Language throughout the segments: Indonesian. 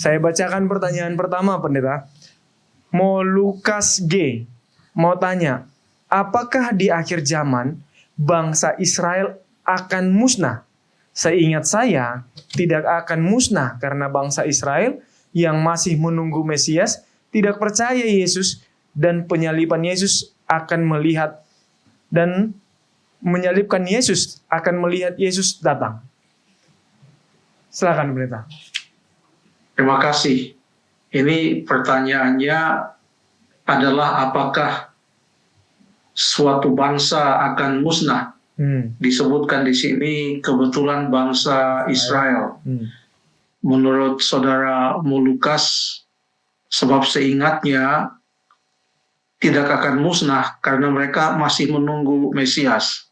Saya bacakan pertanyaan pertama, Pendeta. Lukas G. mau tanya, apakah di akhir zaman bangsa Israel akan musnah? Seingat saya, tidak akan musnah karena bangsa Israel yang masih menunggu Mesias tidak percaya Yesus, dan penyaliban Yesus akan melihat dan menyalibkan Yesus akan melihat Yesus datang. Silakan, Pendeta. Terima kasih. Ini pertanyaannya adalah apakah suatu bangsa akan musnah? Disebutkan di sini kebetulan bangsa Israel. Menurut saudara Lukas, sebab seingatnya tidak akan musnah karena mereka masih menunggu Mesias.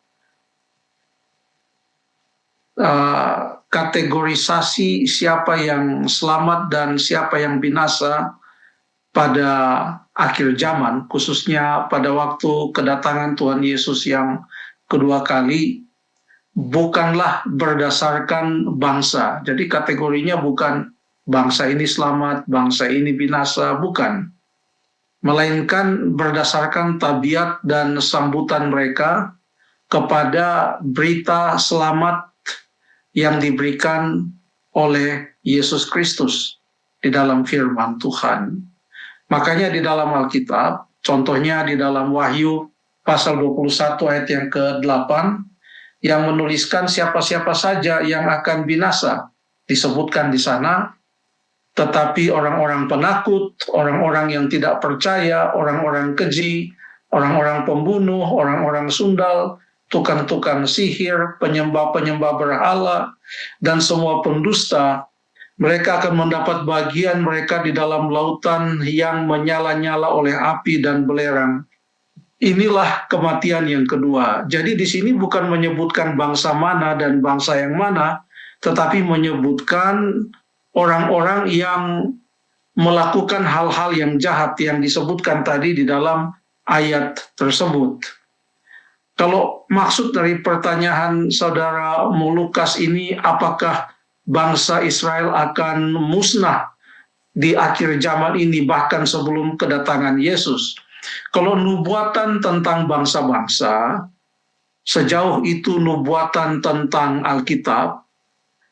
Kategorisasi siapa yang selamat dan siapa yang binasa pada akhir zaman, khususnya pada waktu kedatangan Tuhan Yesus yang kedua kali, bukanlah berdasarkan bangsa. Jadi kategorinya bukan bangsa ini selamat, bangsa ini binasa, bukan. Melainkan berdasarkan tabiat dan sambutan mereka kepada berita selamat yang diberikan oleh Yesus Kristus di dalam firman Tuhan. Makanya di dalam Alkitab, contohnya di dalam Wahyu pasal 21 ayat yang ke-8, yang menuliskan siapa-siapa saja yang akan binasa. Disebutkan di sana, tetapi orang-orang penakut, orang-orang yang tidak percaya, orang-orang keji, orang-orang pembunuh, orang-orang sundal, tukang-tukang sihir, penyembah-penyembah berhala, dan semua pendusta, mereka akan mendapat bagian mereka di dalam lautan yang menyala-nyala oleh api dan belerang. Inilah kematian yang kedua. Jadi di sini bukan menyebutkan bangsa mana dan bangsa yang mana, tetapi menyebutkan orang-orang yang melakukan hal-hal yang jahat yang disebutkan tadi di dalam ayat tersebut. Kalau maksud dari pertanyaan saudara Lukas ini, apakah bangsa Israel akan musnah di akhir zaman ini bahkan sebelum kedatangan Yesus? Kalau nubuatan tentang bangsa-bangsa, sejauh itu nubuatan tentang Alkitab,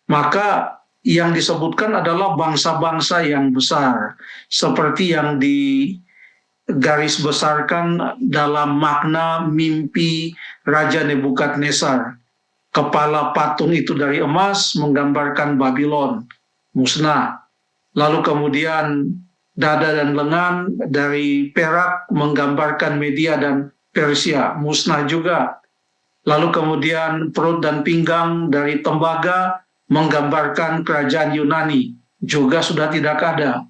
maka yang disebutkan adalah bangsa-bangsa yang besar, seperti yang digaris besarkan dalam makna mimpi Raja Nebukadnezar. Kepala patung itu dari emas menggambarkan Babylon, musnah. Lalu kemudian dada dan lengan dari perak menggambarkan Media dan Persia, musnah juga. Lalu kemudian perut dan pinggang dari tembaga menggambarkan kerajaan Yunani, juga sudah tidak ada.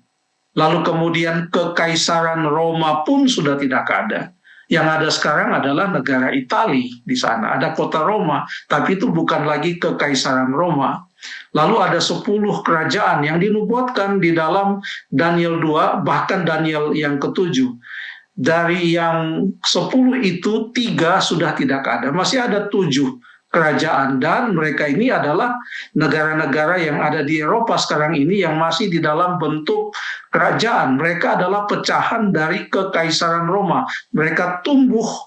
Lalu kemudian kekaisaran Roma pun sudah tidak ada. Yang ada sekarang adalah negara Italia di sana. Ada kota Roma, tapi itu bukan lagi kekaisaran Roma. Lalu ada 10 kerajaan yang dinubuatkan di dalam Daniel 2, bahkan Daniel yang ke-7. Dari yang 10 itu 3 sudah tidak ada. Masih ada 7 kerajaan, dan mereka ini adalah negara-negara yang ada di Eropa sekarang ini yang masih di dalam bentuk kerajaan. Mereka adalah pecahan dari kekaisaran Roma. Mereka tumbuh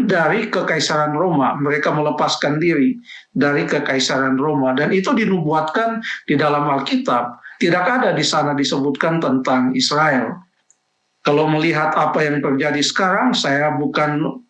dari kekaisaran Roma. Mereka melepaskan diri dari kekaisaran Roma, dan itu dinubuatkan di dalam Alkitab. Tidak ada di sana disebutkan tentang Israel. Kalau melihat apa yang terjadi sekarang, saya bukan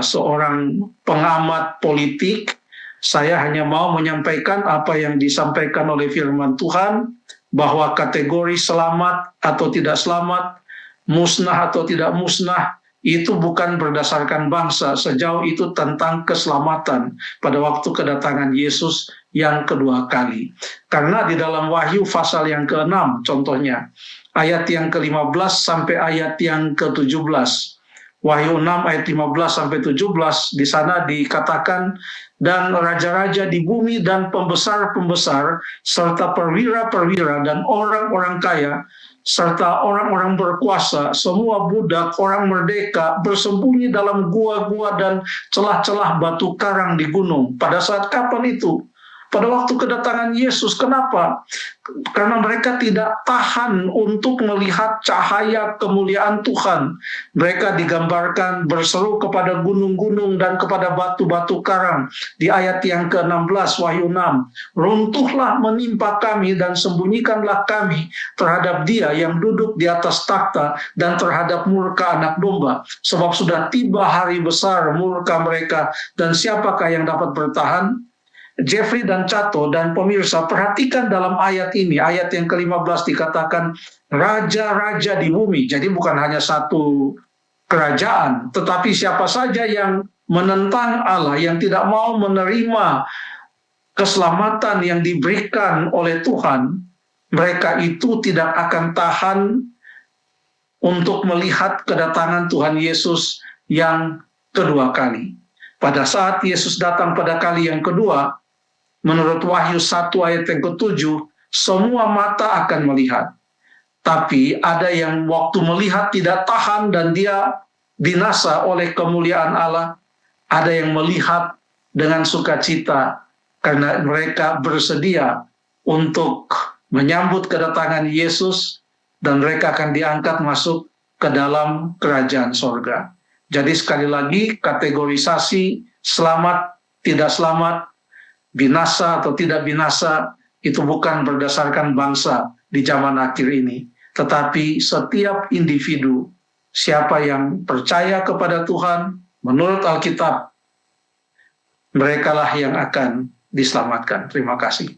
seorang pengamat politik, saya hanya mau menyampaikan apa yang disampaikan oleh firman Tuhan, bahwa kategori selamat atau tidak selamat, musnah atau tidak musnah, itu bukan berdasarkan bangsa, sejauh itu tentang keselamatan pada waktu kedatangan Yesus yang kedua kali. Karena di dalam Wahyu pasal yang ke-6, contohnya, ayat yang ke-15 sampai ayat yang ke-17, Wahyu 6 ayat 15 sampai 17, di sana dikatakan, dan raja-raja di bumi dan pembesar-pembesar serta perwira-perwira dan orang-orang kaya serta orang-orang berkuasa, semua budak, orang merdeka bersembunyi dalam gua-gua dan celah-celah batu karang di gunung. Pada saat kapan itu? pada waktu kedatangan Yesus. Kenapa? Karena mereka tidak tahan untuk melihat cahaya kemuliaan Tuhan. Mereka digambarkan berseru kepada gunung-gunung dan kepada batu-batu karang. Di ayat yang ke-16 Wahyu 6, runtuhlah menimpa kami dan sembunyikanlah kami terhadap Dia yang duduk di atas takhta dan terhadap murka Anak Domba. Sebab sudah tiba hari besar murka mereka, dan siapakah yang dapat bertahan? Jeffrey dan Cato dan pemirsa, perhatikan dalam ayat ini, ayat yang ke-15 dikatakan raja-raja di bumi. Jadi bukan hanya satu kerajaan, tetapi siapa saja yang menentang Allah, yang tidak mau menerima keselamatan yang diberikan oleh Tuhan, mereka itu tidak akan tahan untuk melihat kedatangan Tuhan Yesus yang kedua kali. Pada saat Yesus datang pada kali yang kedua, menurut Wahyu 1 ayat yang ke-7, semua mata akan melihat. Tapi ada yang waktu melihat tidak tahan dan dia binasa oleh kemuliaan Allah. Ada yang melihat dengan sukacita karena mereka bersedia untuk menyambut kedatangan Yesus dan mereka akan diangkat masuk ke dalam kerajaan sorga. Jadi sekali lagi, kategorisasi selamat, tidak selamat, binasa atau tidak binasa, itu bukan berdasarkan bangsa di zaman akhir ini. Tetapi setiap individu, siapa yang percaya kepada Tuhan, menurut Alkitab, merekalah yang akan diselamatkan. Terima kasih.